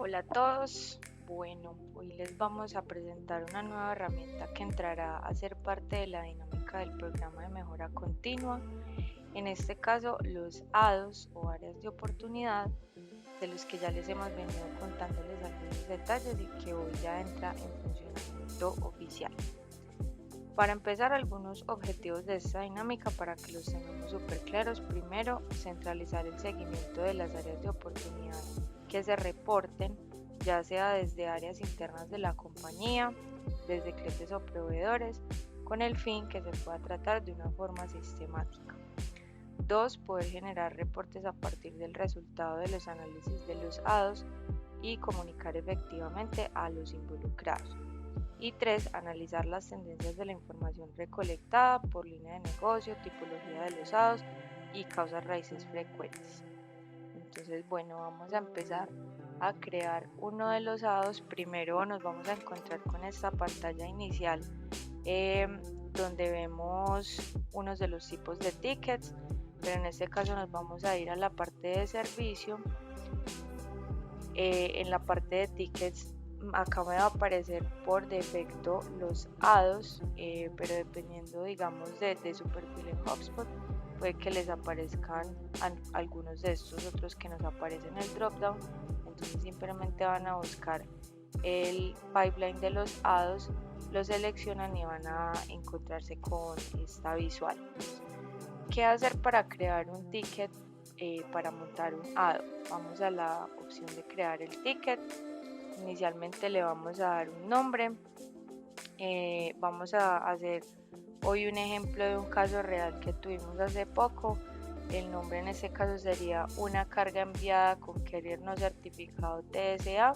Hola a todos. Bueno, hoy les vamos a presentar una nueva herramienta que entrará a ser parte de la dinámica del programa de mejora continua. En este caso, los ADOS o áreas de oportunidad, de los que ya les hemos venido contándoles algunos detalles y que hoy ya entra en funcionamiento oficial. Para empezar, algunos objetivos de esta dinámica para que los tengamos súper claros. Primero, centralizar el seguimiento de las áreas de oportunidad que se reporten, ya sea desde áreas internas de la compañía, desde clientes o proveedores, con el fin que se pueda tratar de una forma sistemática. 2. Poder generar reportes a partir del resultado de los análisis de los ADOS y comunicar efectivamente a los involucrados. Y 3. Analizar las tendencias de la información recolectada por línea de negocio, tipología de los ADOS y causas raíces frecuentes. Entonces, bueno, vamos a empezar a crear uno de los ADOS. Primero nos vamos a encontrar con esta pantalla inicial donde vemos unos de los tipos de tickets, pero en este caso nos vamos a ir a la parte de servicio. En la parte de tickets acá me va a aparecer por defecto los ADOS, pero dependiendo digamos de su perfil en HubSpot puede que les aparezcan algunos de estos otros que nos aparecen en el dropdown. Entonces simplemente van a buscar el pipeline de los ADOS, lo seleccionan y van a encontrarse con esta visual. ¿Qué hacer para crear un ticket para montar un ADO? Vamos a la opción de crear el ticket. Inicialmente le vamos a dar un nombre. Vamos a hacer hoy un ejemplo de un caso real que tuvimos hace poco. El nombre en este caso sería una carga enviada con carrier no certificado TSA.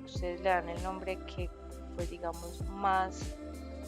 Ustedes le dan el nombre que pues digamos más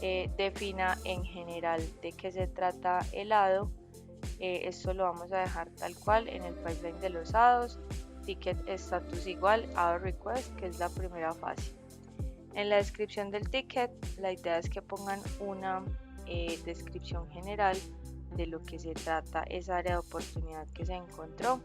defina en general de qué se trata el ADO. Esto lo vamos a dejar tal cual en el pipeline de los ADOS. Ticket status igual ADO request, que es la primera fase. En la descripción del ticket, la idea es que pongan una descripción general de lo que se trata esa área de oportunidad que se encontró.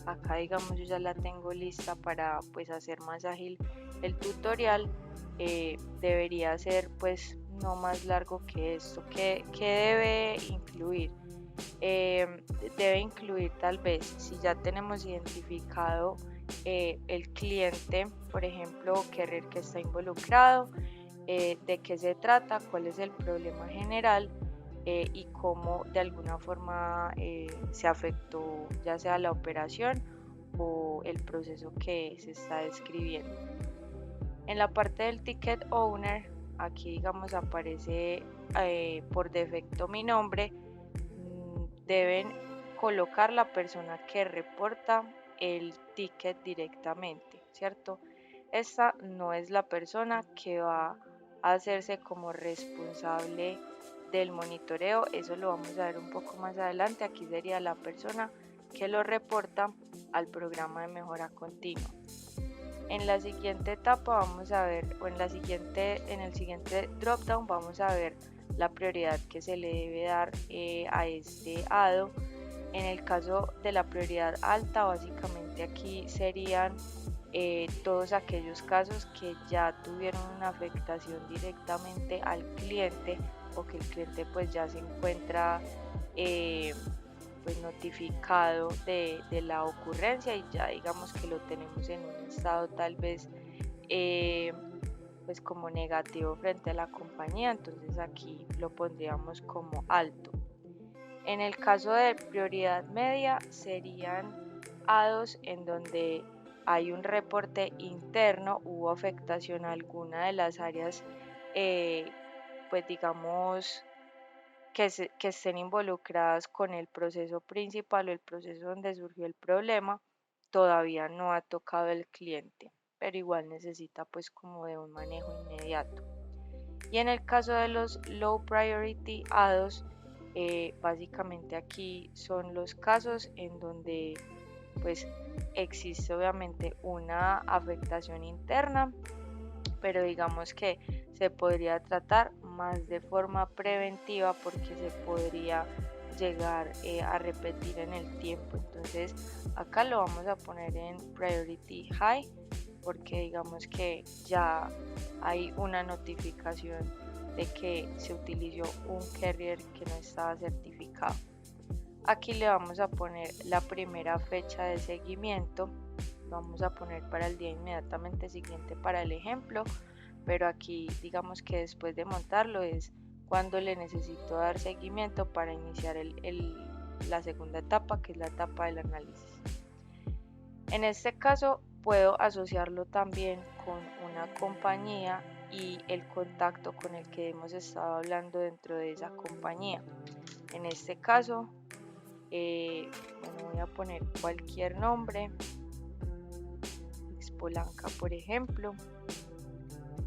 Acá digamos yo ya la tengo lista para pues hacer más ágil el tutorial. Debería ser pues no más largo que esto. ¿Qué debe incluir? Debe incluir tal vez si ya tenemos identificado el cliente, por ejemplo, carrier que está involucrado, de qué se trata, cuál es el problema general y cómo de alguna forma se afectó ya sea la operación o el proceso que se está describiendo. En la parte del ticket owner, aquí digamos aparece por defecto mi nombre. Deben colocar la persona que reporta el ticket directamente, ¿cierto? Esta no es la persona que va a hacerse como responsable del monitoreo, eso lo vamos a ver un poco más adelante. Aquí sería la persona que lo reporta al programa de mejora continua. En la siguiente etapa vamos a ver, o en el siguiente dropdown vamos a ver la prioridad que se le debe dar a este ADO. En el caso de la prioridad alta, básicamente aquí serían todos aquellos casos que ya tuvieron una afectación directamente al cliente o que el cliente pues ya se encuentra pues notificado de la ocurrencia y ya digamos que lo tenemos en un estado tal vez pues como negativo frente a la compañía. Entonces aquí lo pondríamos como alto. En el caso de prioridad media serían ADOS en donde hay un reporte interno, hubo afectación a alguna de las áreas pues digamos que estén involucradas con el proceso principal o el proceso donde surgió el problema. Todavía no ha tocado el cliente, pero igual necesita pues como de un manejo inmediato. Y en el caso de los low priority ADOS, básicamente aquí son los casos en donde pues existe obviamente una afectación interna, pero digamos que se podría tratar más de forma preventiva porque se podría llegar a repetir en el tiempo. Entonces acá lo vamos a poner en priority high porque digamos que ya hay una notificación de que se utilizó un carrier que no estaba certificado. Aquí le vamos a poner la primera fecha de seguimiento, vamos a poner para el día inmediatamente siguiente para el ejemplo, pero aquí digamos que después de montarlo es cuando le necesito dar seguimiento para iniciar la segunda etapa, que es la etapa del análisis. En este caso puedo asociarlo también con una compañía y el contacto con el que hemos estado hablando dentro de esa compañía. En este caso, bueno, voy a poner cualquier nombre, Expolanca por ejemplo.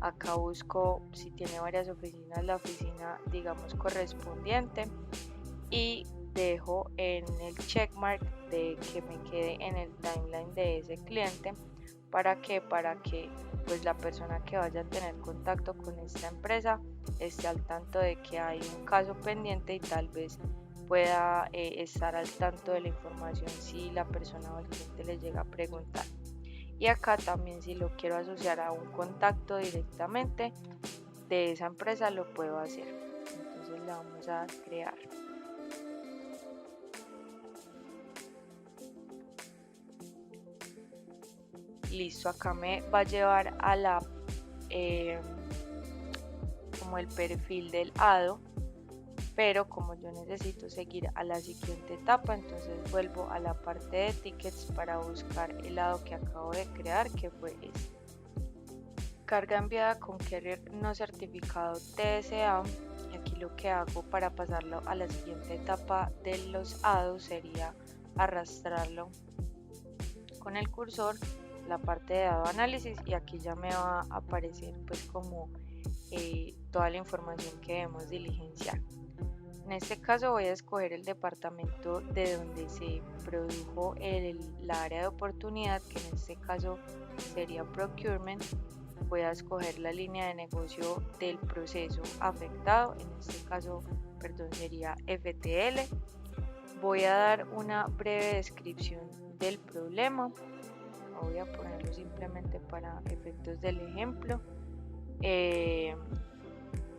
Acá busco si tiene varias oficinas, la oficina digamos correspondiente, y dejo en el checkmark de que me quede en el timeline de ese cliente. ¿Para qué? Para que pues la persona que vaya a tener contacto con esta empresa esté al tanto de que hay un caso pendiente y tal vez pueda estar al tanto de la información si la persona o el cliente le llega a preguntar. Y acá también, si lo quiero asociar a un contacto directamente de esa empresa, lo puedo hacer. Entonces le vamos a crear. Listo, acá me va a llevar a la como el perfil del hado, pero como yo necesito seguir a la siguiente etapa, entonces vuelvo a la parte de tickets para buscar el hado que acabo de crear, que fue este. Carga enviada con carrier no certificado TSA, y aquí lo que hago para pasarlo a la siguiente etapa de los hados sería arrastrarlo con el cursor la parte de dado análisis, y aquí ya me va a aparecer pues como toda la información que debemos diligenciar. En este caso voy a escoger el departamento de donde se produjo la área de oportunidad, que en este caso sería procurement. Voy a escoger la línea de negocio del proceso afectado, en este caso, perdón, sería FTL. Voy a dar una breve descripción del problema. Voy a ponerlo simplemente para efectos del ejemplo.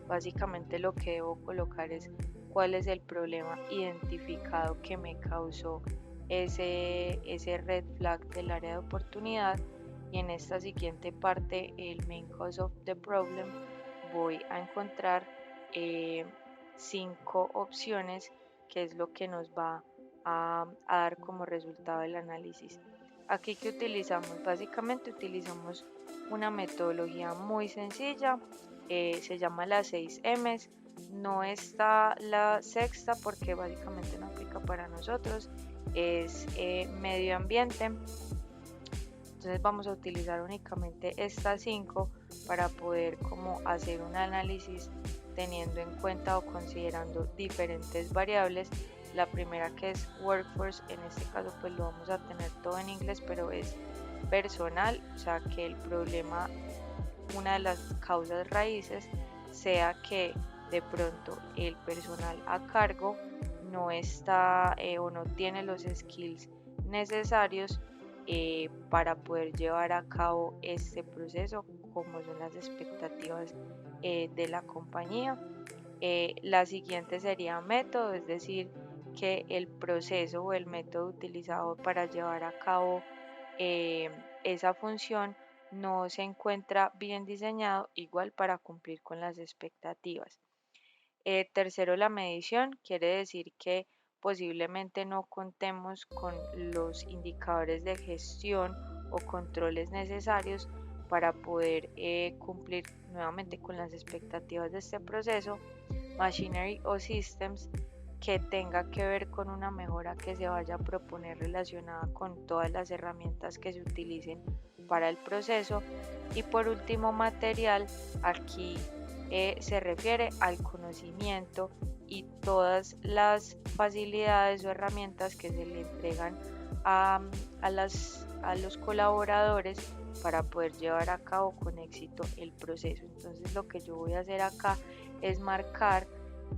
Básicamente lo que debo colocar es cuál es el problema identificado que me causó ese red flag del área de oportunidad, y en esta siguiente parte, el main cause of the problem, voy a encontrar 5 opciones, que es lo que nos va a dar como resultado el análisis. Aquí que utilizamos, básicamente utilizamos una metodología muy sencilla, se llama las 6 M's. No está la sexta porque básicamente no aplica para nosotros, es medio ambiente. Entonces vamos a utilizar únicamente estas 5 para poder como hacer un análisis teniendo en cuenta o considerando diferentes variables. La primera, que es workforce, en este caso pues lo vamos a tener todo en inglés, pero es personal, o sea que el problema, una de las causas raíces, sea que de pronto el personal a cargo no está o no tiene los skills necesarios para poder llevar a cabo este proceso, como son las expectativas de la compañía. La siguiente sería método, es decir, que el proceso o el método utilizado para llevar a cabo esa función no se encuentra bien diseñado igual para cumplir con las expectativas. Tercero, la medición, quiere decir que posiblemente no contemos con los indicadores de gestión o controles necesarios para poder cumplir nuevamente con las expectativas de este proceso. Machinery o systems, que tenga que ver con una mejora que se vaya a proponer relacionada con todas las herramientas que se utilicen para el proceso. Y por último, material, aquí se refiere al conocimiento y todas las facilidades o herramientas que se le entregan a los colaboradores para poder llevar a cabo con éxito el proceso. Entonces lo que yo voy a hacer acá es marcar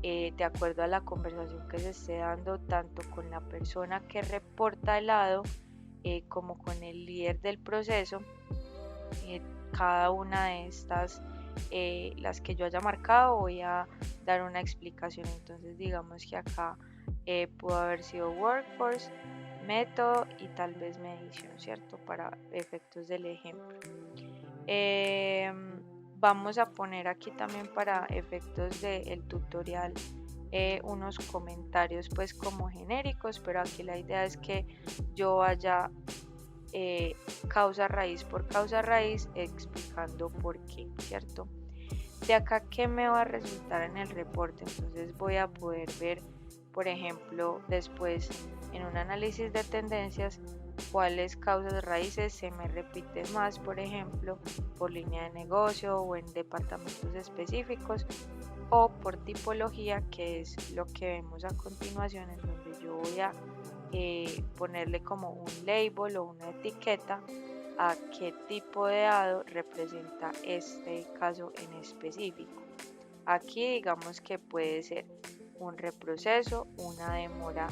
de acuerdo a la conversación que se esté dando tanto con la persona que reporta el hado como con el líder del proceso, cada una de estas, las que yo haya marcado, voy a dar una explicación. Entonces digamos que acá pudo haber sido workforce, método y tal vez medición, ¿cierto? Para efectos del ejemplo. Vamos a poner aquí también para efectos del tutorial unos comentarios pues como genéricos, pero aquí la idea es que yo vaya causa raíz por causa raíz explicando por qué, ¿cierto? De acá, ¿qué me va a resultar en el reporte? Entonces voy a poder ver, por ejemplo, después en un análisis de tendencias, cuáles causas raíces se me repiten más, por ejemplo, por línea de negocio o en departamentos específicos, o por tipología, que es lo que vemos a continuación, en donde yo voy a ponerle como un label o una etiqueta a qué tipo de dado representa este caso en específico. Aquí digamos que puede ser un reproceso, una demora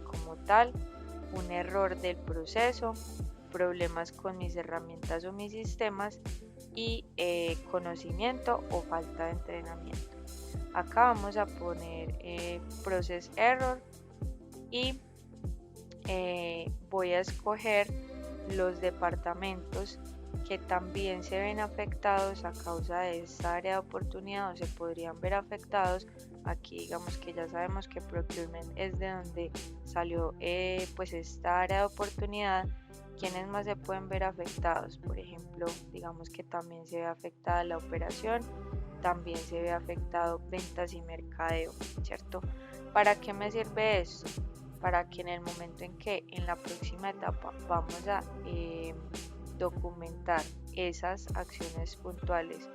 como tal, un error del proceso, problemas con mis herramientas o mis sistemas y conocimiento o falta de entrenamiento. Acá vamos a poner process error y voy a escoger los departamentos que también se ven afectados a causa de esta área de oportunidad o se podrían ver afectados. Aquí digamos que ya sabemos que procurement es de donde salió pues esta área de oportunidad. ¿Quiénes más se pueden ver afectados? Por ejemplo, digamos que también se ve afectada la operación, también se ve afectado ventas y mercadeo, ¿cierto? ¿Para qué me sirve esto? Para que en el momento en que en la próxima etapa vamos a documentar esas acciones puntuales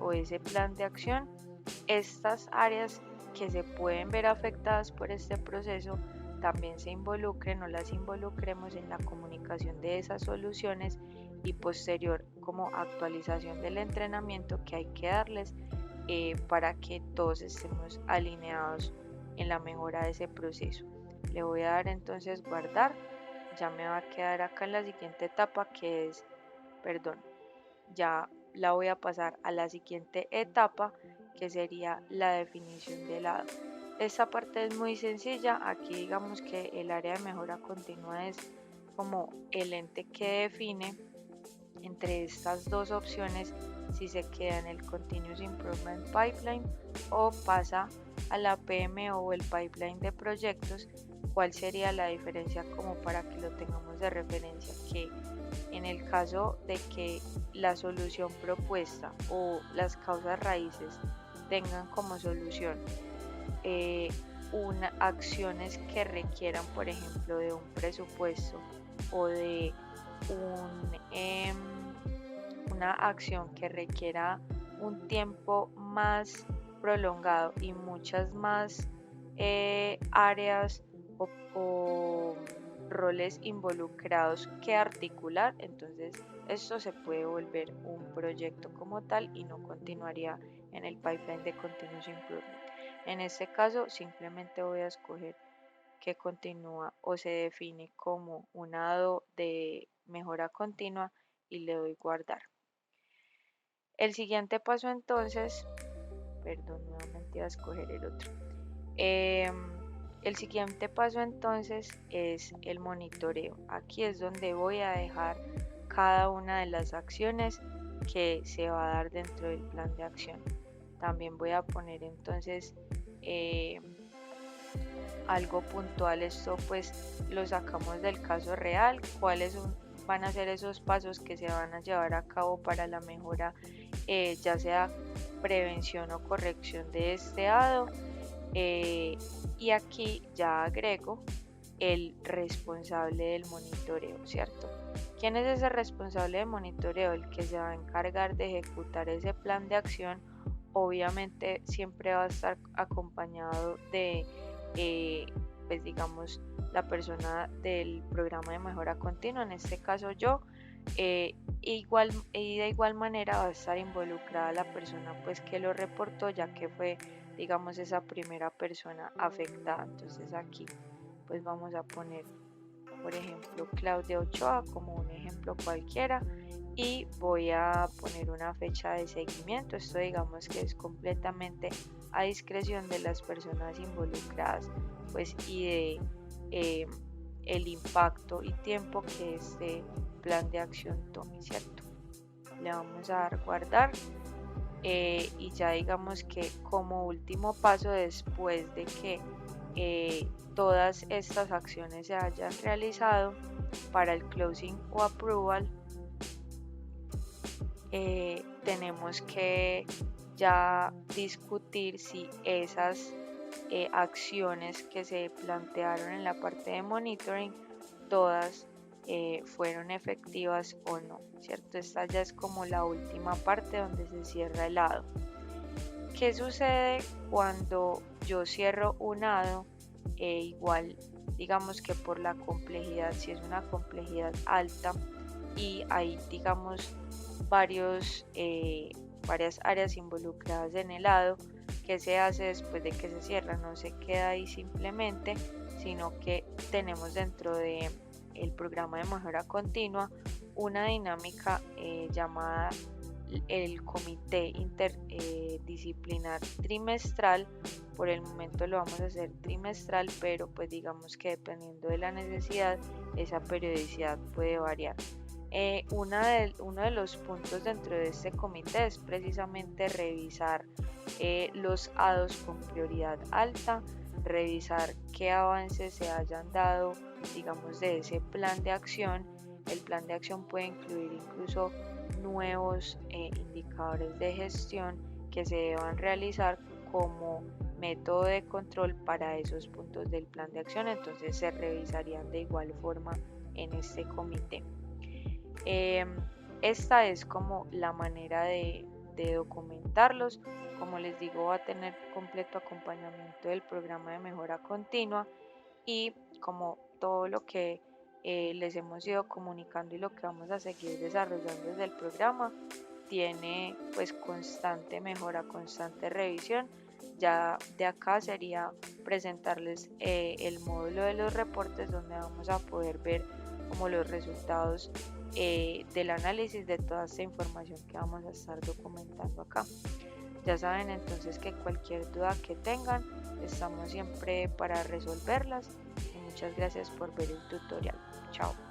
o ese plan de acción, estas áreas que se pueden ver afectadas por este proceso también se involucren o las involucremos en la comunicación de esas soluciones y posterior como actualización del entrenamiento que hay que darles para que todos estemos alineados en la mejora de ese proceso. Le voy a dar entonces guardar. Ya me va a quedar acá en la siguiente etapa, que es, perdón, ya la voy a pasar a la siguiente etapa, que sería la definición de lado. Esta parte es muy sencilla. Aquí digamos que el área de mejora continua es como el ente que define entre estas dos opciones si se queda en el Continuous Improvement Pipeline o pasa a la PMO o el pipeline de proyectos. ¿Cuál sería la diferencia como para que lo tengamos de referencia? Que en el caso de que la solución propuesta o las causas raíces tengan como solución acciones que requieran, por ejemplo, de un presupuesto o de una acción que requiera un tiempo más prolongado y muchas más áreas o roles involucrados que articular, entonces esto se puede volver un proyecto como tal y no continuaría en el pipeline de Continuous Improvement. En este caso simplemente voy a escoger que continúa o se define como un dado de mejora continua y le doy guardar. El siguiente paso entonces, perdón, nuevamente voy a escoger el otro. El siguiente paso entonces es el monitoreo. Aquí es donde voy a dejar cada una de las acciones que se va a dar dentro del plan de acción. También voy a poner entonces algo puntual. Esto pues lo sacamos del caso real. ¿Cuáles van a ser esos pasos que se van a llevar a cabo para la mejora, ya sea prevención o corrección de este dado? Y aquí ya agrego el responsable del monitoreo, ¿cierto? ¿Quién es ese responsable de monitoreo? El que se va a encargar de ejecutar ese plan de acción. Obviamente siempre va a estar acompañado de, pues digamos, la persona del programa de mejora continua, en este caso yo. Y de igual manera va a estar involucrada la persona pues que lo reportó, ya que fue, digamos, esa primera persona afectada. Entonces aquí pues vamos a poner por ejemplo Claudia Ochoa como un ejemplo cualquiera, y voy a poner una fecha de seguimiento. Esto digamos que es completamente a discreción de las personas involucradas, pues, y de el impacto y tiempo que este plan de acción tome, ¿cierto? Le vamos a dar guardar, y ya digamos que como último paso, después de que todas estas acciones se hayan realizado para el closing o approval, tenemos que ya discutir si esas acciones que se plantearon en la parte de monitoring todas fueron efectivas o no, ¿cierto? Esta ya es como la última parte donde se cierra el lado. ¿Qué sucede cuando yo cierro un hado? Igual, digamos que por la complejidad, si es una complejidad alta y hay, digamos, varias áreas involucradas en el hado, ¿qué se hace después de que se cierra? No se queda ahí simplemente, sino que tenemos dentro de el programa de mejora continua una dinámica llamada el comité interdisciplinar trimestral. Por el momento lo vamos a hacer trimestral, pero pues digamos que dependiendo de la necesidad, esa periodicidad puede variar. Uno de los puntos dentro de este comité es precisamente revisar los hados con prioridad alta, revisar qué avances se hayan dado, digamos, de ese plan de acción. El plan de acción puede incluir incluso nuevos indicadores de gestión que se deban realizar como método de control para esos puntos del plan de acción, entonces se revisarían de igual forma en este comité. Esta es como la manera de documentarlos. Como les digo, va a tener completo acompañamiento del programa de mejora continua, y como todo lo que les hemos ido comunicando y lo que vamos a seguir desarrollando desde el programa, tiene pues constante mejora, constante revisión. Ya de acá sería presentarles el módulo de los reportes, donde vamos a poder ver como los resultados del análisis de toda esta información que vamos a estar documentando acá. Ya saben entonces que cualquier duda que tengan, estamos siempre para resolverlas, y muchas gracias por ver el tutorial. Chao.